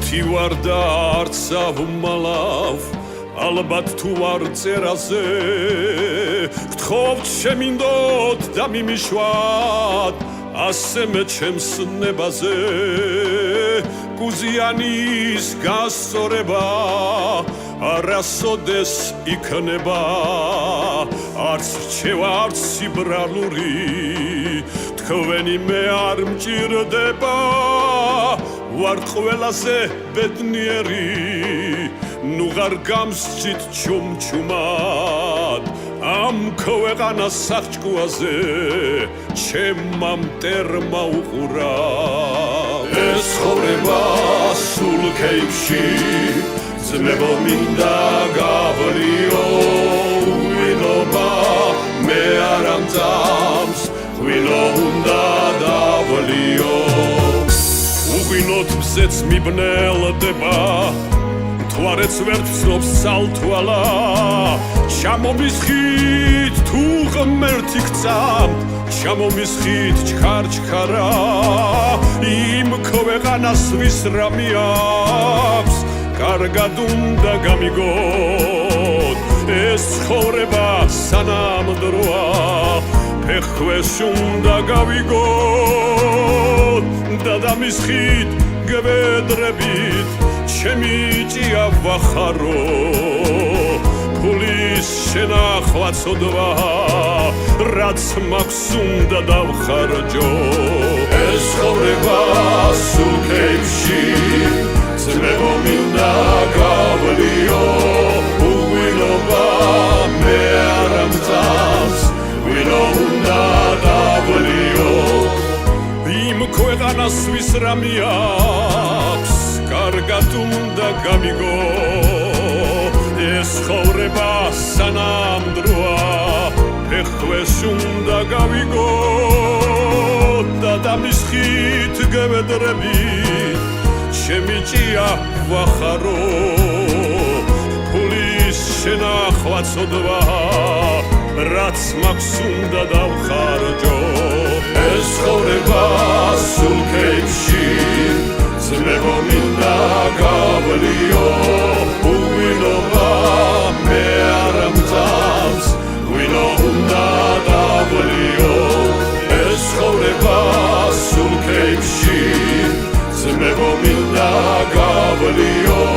მათი ვარ და არც ავმალავ ალბათ თუ არ წერაზე გთხოვთ შემინდოთ და მიმიშვათ ასე მე ჩემს ნებაზე კუზიანის გასწორება არასოდეს იქნება არც რჩევა არც სიბრალური თქვენი მე არ მჭირდება ვარ ყველაზე ბედნიერი ნუ ღარ გამსჯით ჩუმჩუმად ამ ქვეყანას სახჭკუაზე ჩემმა მტერმა უყურა ეს ცხოვრება სულ ქეიფში ძმებო მინდა გავრიო ვილობა მე არ ამძამს ვილო უნდა დავლიო უღვინოთ მზეც მიბნელდება თვარეც ვერ ვცნობს სალთვალა ჩამომისხით თუ ღმერთი გწამთ ჩამომისხით ჩქარ-ჩქარა იმ ქვეყანას ვის რამე აქვს კარგად უნდა გამიგოთ ეს ცხოვრება სანამ დროა ფეხქვეშ უნდა გავიგოთ და დამისხით გევედრებით ჩემი ჭია ვახარო ფულის შენახვა ცოდვა რაც მაქვს უნდა დავხარჯო ეს ცხოვრება სულ ქეიფში ძმებო მინდა გავლიო უღვილობა მე არ ამძამს ვილო უნდა დავლიო იმ ქვეყანას ვის რამე აქვს კარგად უნდა გამიგო ეს ცხოვრება სანამ დროა ფეხქვეშ უნდა გავიგო და დამისხით გევედრებით ჩემი ჭია ვახარო ფულის შენახვა ცოდვა რაც მაქვს უნდა დავხარჯო ეს ცხოვრება სულ ქეიფში ძმებო მინდა გავლიო უღვილობა მე არ ამძამს ვილო უნდა დავლიო ეს ცხოვრება სულ ქეიფში ძმებო მინდა გავლიო